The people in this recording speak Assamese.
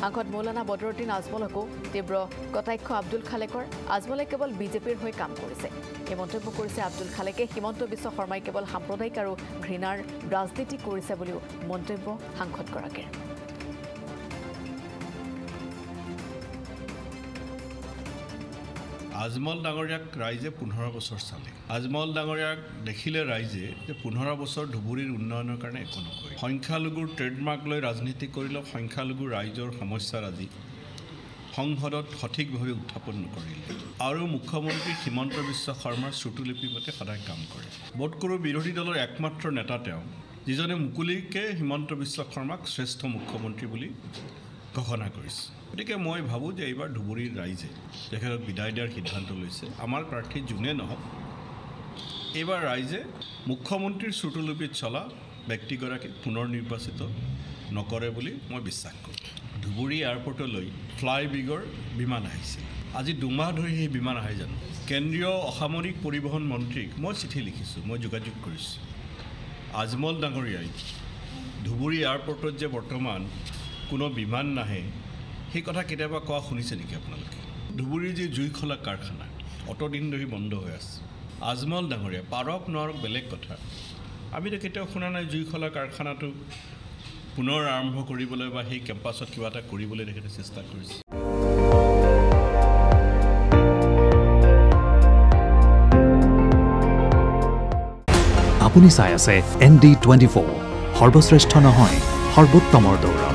সাংসদ মৌলানা বদৰুদ্দিন আজমলকো তীব্ৰ কটাক্ষ আব্দুল খালেকৰ আজমলে কেৱল বিজেপিৰ হৈ কাম কৰিছে এই মন্তব্য কৰিছে আব্দুল খালেকে হিমন্ত বিশ্ব শৰ্মাই কেৱল সাম্প্ৰদায়িক আৰু ঘৃণাৰ ৰাজনীতি কৰিছে বুলিও মন্তব্য সাংসদগৰাকীৰ আজমল ডাঙৰীয়াক ৰাইজে 15 বছৰ চালে আজমল ডাঙৰীয়াক দেখিলে ৰাইজে যে 15 বছৰ ধুবুৰীৰ উন্নয়নৰ কাৰণে একো নকৰে সংখ্যালঘুৰ ট্ৰেডমাৰ্ক লৈ ৰাজনীতি কৰিলে সংখ্যালঘু ৰাইজৰ সমস্যাৰ আজি সংসদত সঠিকভাৱে উত্থাপন নকৰিলে আৰু মুখ্যমন্ত্ৰী হিমন্ত বিশ্ব শৰ্মাৰ শ্ৰুতলিপি মতে সদায় কাম কৰে বোধকৰো বিৰোধী দলৰ একমাত্ৰ নেতা তেওঁ যিজনে মুকুলিকে হিমন্ত বিশ্ব শৰ্মাক শ্ৰেষ্ঠ মুখ্যমন্ত্ৰী বুলি ঘোষণা কৰিছে গতিকে মই ভাবোঁ যে এইবাৰ ধুবুৰীৰ ৰাইজে তেখেতক বিদায় দিয়াৰ সিদ্ধান্ত লৈছে আমাৰ প্ৰাৰ্থী যোনে নহওক এইবাৰ ৰাইজে মুখ্যমন্ত্ৰীৰ শ্ৰুতলিপিত চলা ব্যক্তিগৰাকীক পুনৰ নিৰ্বাচিত নকৰে বুলি মই বিশ্বাস কৰোঁ ধুবুৰী এয়াৰপৰ্টলৈ ফ্লাই বিগৰ বিমান আহিছিল আজি 2 মাহ ধৰি সেই বিমান আহে জানো কেন্দ্ৰীয় অসামৰিক পৰিবহণ মন্ত্ৰীক মই চিঠি লিখিছোঁ মই যোগাযোগ কৰিছোঁ আজমল ডাঙৰীয়াই ধুবুৰী এয়াৰপৰ্টত যে বৰ্তমান কোনো বিমান নাহে সেই কথা কেতিয়াবা কোৱা শুনিছে নেকি আপোনালোকে ধুবুৰীৰ যি জুইখলা কাৰখানা অতদিন ধৰি বন্ধ হৈ আছে আজমল ডাঙৰীয়া পাৰক নোৱাৰক বেলেগ কথা আমিতো কেতিয়াও শুনা নাই জুইখলা কাৰখানাটো পুনৰ আৰম্ভ কৰিবলৈ বা সেই কেম্পাছত কিবা এটা কৰিবলৈ তেখেতে চেষ্টা কৰিছে আপুনি চাই আছে ND24 সৰ্বশ্ৰেষ্ঠ নহয় সৰ্বোত্তমৰ দৌৰা